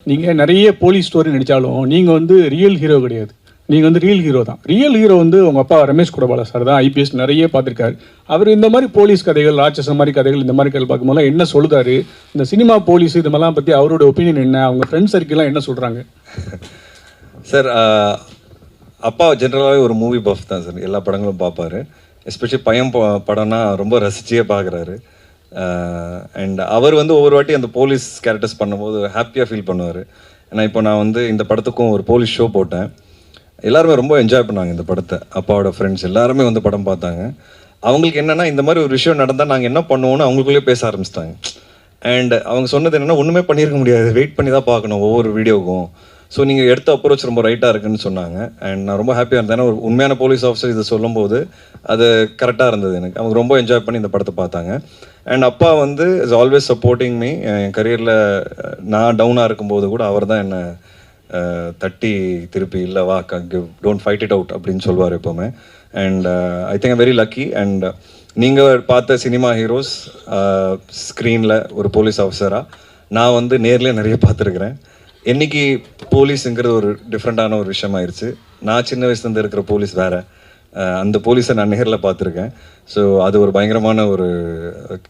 நீங்க நிறைய police story நடிச்சாலும் நீங்க வந்து ரியல் ஹீரோ கிடையாது. நீங்க வந்து ரியல் ஹீரோ தான். ரியல் ஹீரோ வந்து உங்க அப்பா ரமேஷ் குடபால சார் தான். ஐபிஎஸ் நிறைய பார்த்துருக்காரு. அவர் இந்த மாதிரி போலீஸ் கதைகள், ராட்சசம் மாதிரி கதைகள், இந்த மாதிரி கதைகள் பார்க்கும்போது என்ன சொல்லுதாரு? இந்த சினிமா போலீஸ் இது மாதிரிலாம் பற்றி அவரோட ஒப்பீனியன் என்ன? அவங்க ஃப்ரெண்ட் சர்க்கிள்லாம் என்ன சொல்கிறாங்க? சார் அப்பா ஜென்ரலாகவே ஒரு மூவி பஃப் தான் சார். எல்லா படங்களும் பார்ப்பாரு. எஸ்பெஷலி பையன் படம்னா ரொம்ப ரசிச்சியே பார்க்குறாரு. அண்ட் அவர் வந்து ஒவ்வொரு வாட்டி அந்த போலீஸ் கேரக்டர்ஸ் பண்ணும்போது ஹாப்பியாக ஃபீல் பண்ணுவார். ஏன்னா இப்போ நான் வந்து இந்த படத்துக்கும் ஒரு போலீஸ் ஷோ போட்டேன். எல்லாருமே ரொம்ப என்ஜாய் பண்ணாங்க இந்த படத்தை. அப்பாவோட ஃப்ரெண்ட்ஸ் எல்லாருமே வந்து படம் பார்த்தாங்க. அவங்களுக்கு என்னென்னா இந்த மாதிரி ஒரு விஷயம் நடந்தால் நாங்கள் என்ன பண்ணுவோன்னு அவங்களுக்குள்ளேயே பேச ஆரம்பிச்சிட்டாங்க. அண்ட் அவங்க சொன்னது என்னென்னா ஒன்றுமே பண்ணியிருக்க முடியாது, வெயிட் பண்ணி தான் பார்க்கணும் ஒவ்வொரு வீடியோவுக்கும். ஸோ நீங்கள் எடுத்த அப்ரோச் ரொம்ப ரைட்டாக இருக்குன்னு சொன்னாங்க. அண்ட் நான் ரொம்ப ஹாப்பியாக இருந்தேன். ஏன்னா ஒரு உண்மையான போலீஸ் ஆஃபீஸர் இதை சொல்லும்போது அது கரெக்டாக இருந்தது எனக்கு. அவங்க ரொம்ப என்ஜாய் பண்ணி இந்த படத்தை பார்த்தாங்க. அண்ட் அப்பா வந்து இஸ் ஆல்வேஸ் சப்போர்ட்டிங் மீ. என் கரியரில் நான் டவுனாக இருக்கும்போது கூட அவர் தான் என்னை தட்டி திருப்பி இல்லை வா டோன்ட் ஃபைட் இட் அவுட் அப்படின்னு சொல்லுவார் எப்போவுமே. And I think very lucky. And நீங்கள் பார்த்த சினிமா ஹீரோஸ் ஸ்க்ரீனில் ஒரு போலீஸ் ஆஃபீஸராக நான் வந்து நேர்லேயே நிறைய பார்த்துருக்குறேன். என்னைக்கு போலீஸுங்கிறது ஒரு டிஃப்ரெண்ட்டான ஒரு விஷயமாயிருச்சு. நான் சின்ன வயசுலேருந்து இருக்கிற போலீஸ் வேறு. அந்த போலீஸை நான் நேரில் பார்த்துருக்கேன். ஸோ அது ஒரு பயங்கரமான ஒரு